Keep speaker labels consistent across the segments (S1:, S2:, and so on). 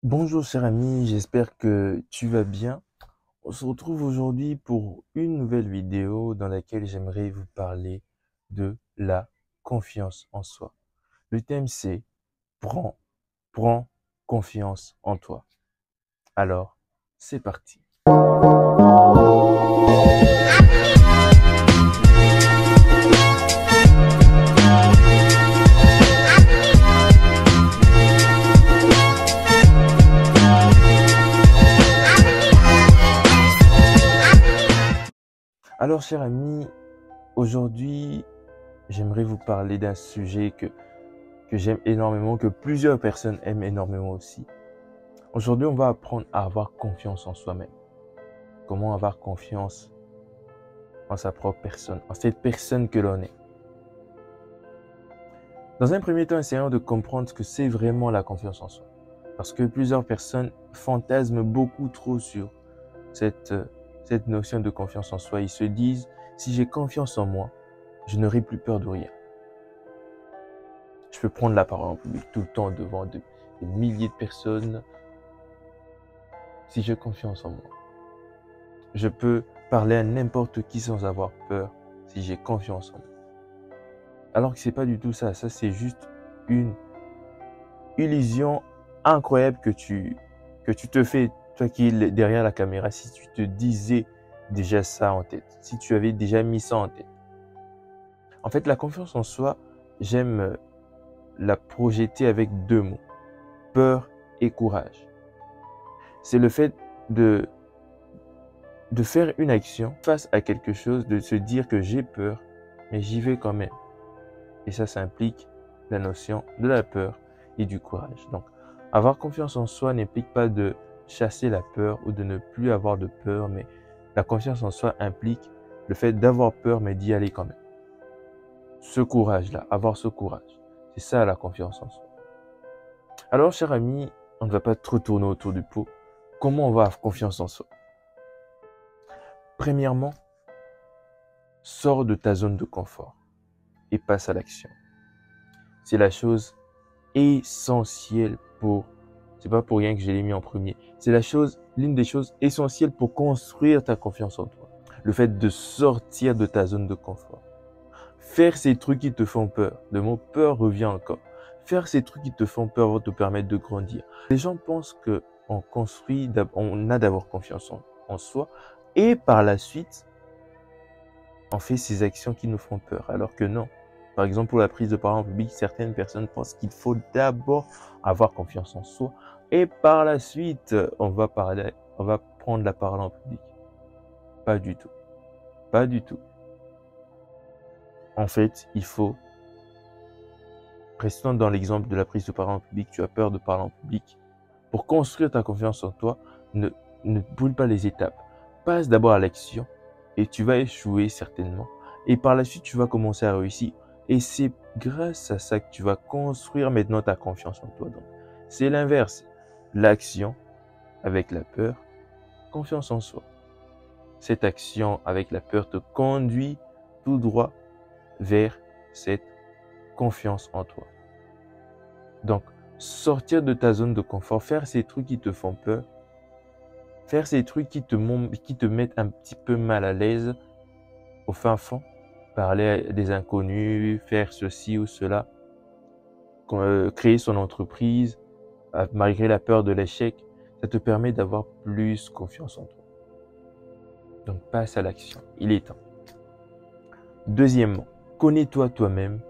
S1: Bonjour cher ami, j'espère que tu vas bien. On se retrouve aujourd'hui pour une nouvelle vidéo dans laquelle j'aimerais vous parler de la confiance en soi. Le thème c'est prends, prends confiance en toi. Alors, c'est parti. Alors cher ami, aujourd'hui j'aimerais vous parler d'un sujet que j'aime énormément, que plusieurs personnes aiment énormément aussi. Aujourd'hui on va apprendre à avoir confiance en soi-même. Comment avoir confiance en sa propre personne, en cette personne que l'on est. Dans un premier temps, essayons de comprendre ce que c'est vraiment la confiance en soi. Parce que plusieurs personnes fantasment beaucoup trop sur cette, cette notion de confiance en soi. Ils se disent, si j'ai confiance en moi, je n'aurai plus peur de rien. Je peux prendre la parole en public tout le temps devant des milliers de personnes. Si j'ai confiance en moi, je peux parler à n'importe qui sans avoir peur si j'ai confiance en moi. Alors que c'est pas du tout ça. Ça, c'est juste une illusion incroyable que tu te fais, toi qui es derrière la caméra, si tu te disais déjà ça en tête, si tu avais déjà mis ça en tête. En fait, la confiance en soi, j'aime la projeter avec deux mots, peur et courage. C'est le fait de, de faire une action face à quelque chose, de se dire que j'ai peur, mais j'y vais quand même. Et ça implique la notion de la peur et du courage. Donc, avoir confiance en soi n'implique pas de chasser la peur ou de ne plus avoir de peur, mais la confiance en soi implique le fait d'avoir peur, mais d'y aller quand même. Ce courage-là, avoir ce courage, c'est ça la confiance en soi. Alors, cher ami, on ne va pas trop tourner autour du pot. Comment on va avoir confiance en soi? Premièrement, sors de ta zone de confort et passe à l'action. C'est la chose essentielle c'est pas pour rien que je l'ai mis en premier. C'est l'une des choses essentielles pour construire ta confiance en toi. Le fait de sortir de ta zone de confort. Faire ces trucs qui te font peur. Le mot peur revient encore. Faire ces trucs qui te font peur vont te permettre de grandir. Les gens pensent que on a d'abord confiance en soi et par la suite, on fait ces actions qui nous font peur. Alors que non. Par exemple, pour la prise de parole en public, certaines personnes pensent qu'il faut d'abord avoir confiance en soi et par la suite, on va prendre la parole en public. Pas du tout. Pas du tout. En fait, restons dans l'exemple de la prise de parole en public, tu as peur de parler en public. Pour construire ta confiance en toi, ne brûle pas les étapes. Passe d'abord à l'action et tu vas échouer certainement. Et par la suite, tu vas commencer à réussir. Et c'est grâce à ça que tu vas construire maintenant ta confiance en toi. Donc, c'est l'inverse. L'action avec la peur, confiance en soi. Cette action avec la peur te conduit tout droit vers cette confiance en toi. Donc, sortir de ta zone de confort, faire ces trucs qui te font peur, faire ces trucs qui te mettent un petit peu mal à l'aise au fin fond, parler à des inconnus, faire ceci ou cela, créer son entreprise, malgré la peur de l'échec, ça te permet d'avoir plus confiance en toi. Donc, passe à l'action. Il est temps. Deuxièmement, connais-toi toi-même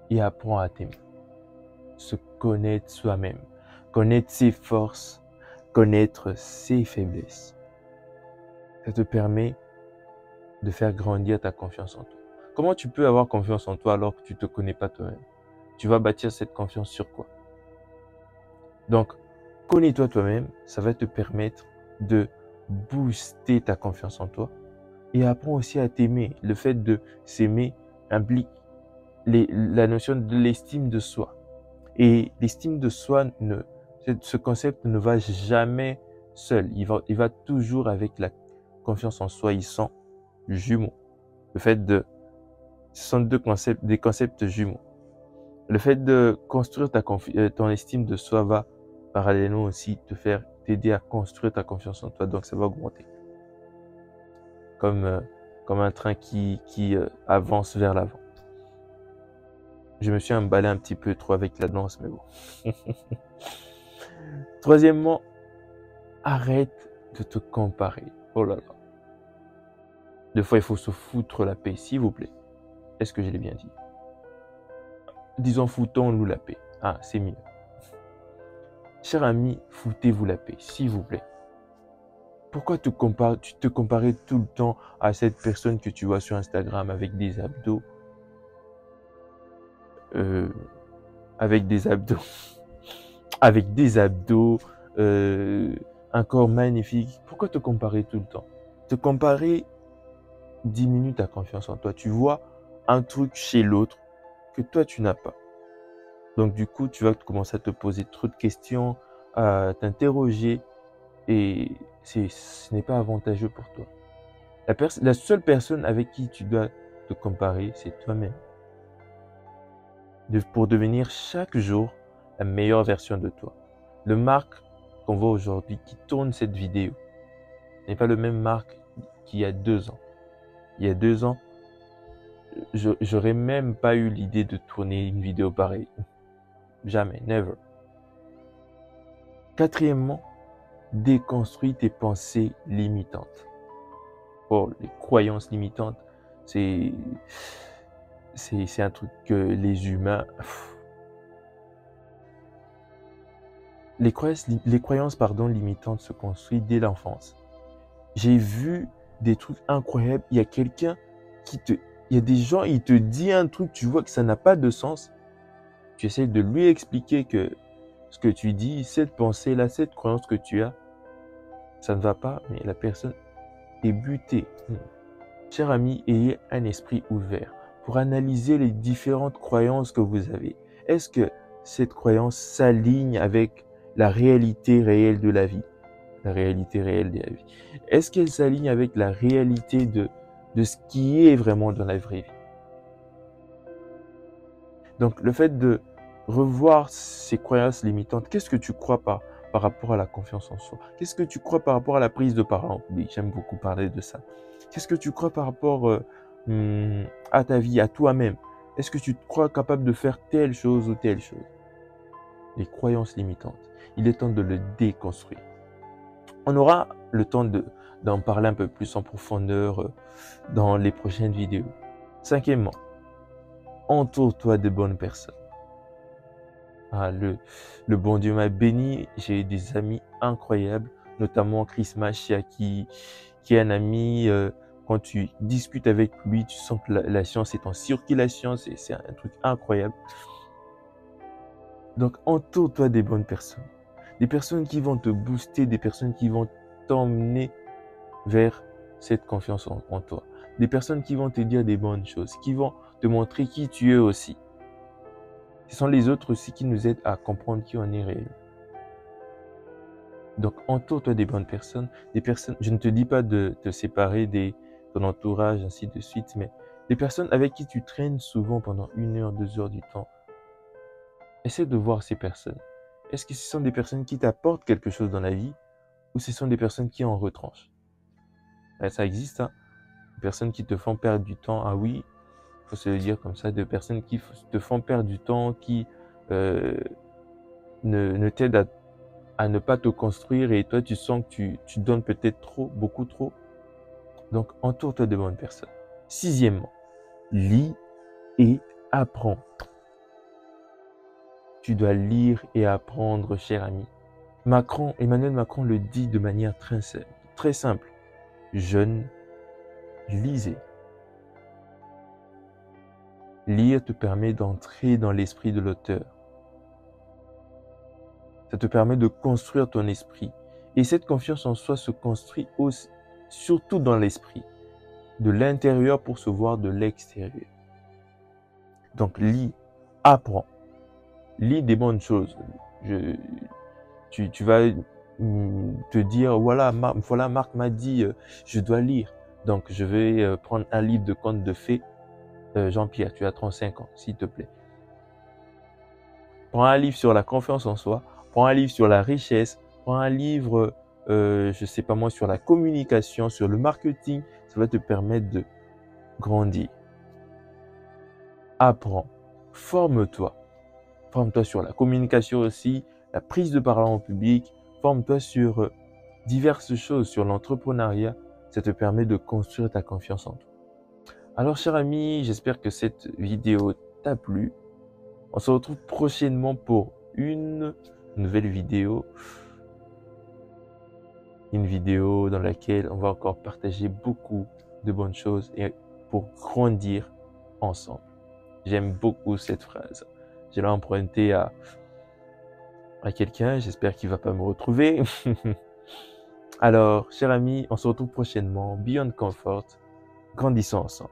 S1: et apprends à t'aimer. Se connaître soi-même, connaître ses forces, connaître ses faiblesses. Ça te permet de faire grandir ta confiance en toi. Comment tu peux avoir confiance en toi alors que tu ne te connais pas toi-même? Tu vas bâtir cette confiance sur quoi? Donc, connais-toi toi-même, ça va te permettre de booster ta confiance en toi et apprends aussi à t'aimer. Le fait de s'aimer implique la notion de l'estime de soi. Et l'estime de soi, ce concept ne va jamais seul. Il va toujours avec la confiance en soi. Ils sont jumeaux. Ce sont des concepts jumeaux. Le fait de construire ton estime de soi va parallèlement aussi t'aider à construire ta confiance en toi. Donc ça va augmenter. Comme un train qui avance vers l'avant. Je me suis emballé un petit peu trop avec la danse, mais bon. Troisièmement, arrête de te comparer. Oh là là. Des fois, il faut se foutre la paix, s'il vous plaît. Est-ce que je l'ai bien dit? Disons, foutons-nous la paix. Ah, c'est mieux. Cher ami, foutez-vous la paix, s'il vous plaît. Pourquoi tu te comparais tout le temps à cette personne que tu vois sur Instagram avec des abdos? Avec des abdos, un corps magnifique. Pourquoi te comparer tout le temps? Te comparer diminue ta confiance en toi. Tu vois un truc chez l'autre que toi tu n'as pas. Donc du coup, tu vas commencer à te poser trop de questions, à t'interroger et ce n'est pas avantageux pour toi. La seule personne avec qui tu dois te comparer, c'est toi-même. Pour devenir chaque jour la meilleure version de toi. Le Marc qu'on voit aujourd'hui qui tourne cette vidéo n'est pas le même Marc qu'il y a 2 ans. Il y a 2 ans, j'aurais même pas eu l'idée de tourner une vidéo pareille. Jamais, never. Quatrièmement, déconstruis tes pensées limitantes. Oh, les croyances limitantes, c'est un truc que les humains... Les croyances limitantes se construisent dès l'enfance. J'ai vu des trucs incroyables. Il y a quelqu'un il y a des gens, il te dit un truc, tu vois que ça n'a pas de sens. Tu essaies de lui expliquer que ce que tu dis, cette pensée-là, cette croyance que tu as, ça ne va pas, mais la personne est butée. Cher ami, ayez un esprit ouvert pour analyser les différentes croyances que vous avez. Est-ce que cette croyance s'aligne avec la réalité réelle de la vie? La réalité réelle de la vie. Est-ce qu'elle s'aligne avec la réalité de ce qui est vraiment dans la vraie vie? Donc, le fait de revoir ces croyances limitantes, qu'est-ce que tu crois par rapport à la confiance en soi? Qu'est-ce que tu crois par rapport à la prise de parole? Oui, j'aime beaucoup parler de ça. Qu'est-ce que tu crois par rapport à ta vie, à toi-même? Est-ce que tu te crois capable de faire telle chose ou telle chose? Les croyances limitantes. Il est temps de le déconstruire. On aura le temps d'en parler un peu plus en profondeur dans les prochaines vidéos. Cinquièmement, entoure-toi de bonnes personnes. Ah, le bon Dieu m'a béni, j'ai des amis incroyables, notamment Chris Machia qui est un ami, quand tu discutes avec lui, tu sens que la science est en circulation, c'est un truc incroyable. Donc entoure-toi des bonnes personnes. Des personnes qui vont te booster, des personnes qui vont t'emmener vers cette confiance en toi. Des personnes qui vont te dire des bonnes choses, qui vont te montrer qui tu es aussi. Ce sont les autres aussi qui nous aident à comprendre qui on est réellement. Donc entoure-toi des bonnes personnes, je ne te dis pas de te séparer de ton entourage, ainsi de suite, mais des personnes avec qui tu traînes souvent pendant 1 heure, 2 heures du temps. Essaie de voir ces personnes. Est-ce que ce sont des personnes qui t'apportent quelque chose dans la vie ou ce sont des personnes qui en retranchent? Ça existe, hein? Des personnes qui te font perdre du temps. Ah oui, il faut se le dire comme ça, des personnes qui te font perdre du temps, qui ne t'aident à ne pas te construire et toi tu sens que tu donnes peut-être trop, beaucoup trop. Donc entoure-toi de bonnes personnes. Sixièmement, lis et apprends. Tu dois lire et apprendre, cher ami. Emmanuel Macron le dit de manière très simple. Jeunes, lisez. Lire te permet d'entrer dans l'esprit de l'auteur. Ça te permet de construire ton esprit. Et cette confiance en soi se construit surtout dans l'esprit. De l'intérieur pour se voir de l'extérieur. Donc lis, apprends. Lis des bonnes choses. Tu vas te dire, voilà, Marc m'a dit, je dois lire. Donc je vais prendre un livre de contes de fées. Jean-Pierre, tu as 35 ans, s'il te plaît. Prends un livre sur la confiance en soi, Prends un livre sur la richesse, prends un livre, je sais pas moi, sur la communication, sur le marketing. Ça va te permettre de grandir. Apprends, forme-toi. Forme-toi sur la communication aussi, la prise de parole en public. Forme-toi sur diverses choses, sur l'entrepreneuriat. Ça te permet de construire ta confiance en toi. Alors, cher ami, j'espère que cette vidéo t'a plu. On se retrouve prochainement pour une nouvelle vidéo. Une vidéo dans laquelle on va encore partager beaucoup de bonnes choses et pour grandir ensemble. J'aime beaucoup cette phrase. Je l'ai empruntée à quelqu'un. J'espère qu'il ne va pas me retrouver. Alors, cher ami, on se retrouve prochainement. Beyond Comfort. Grandissons ensemble.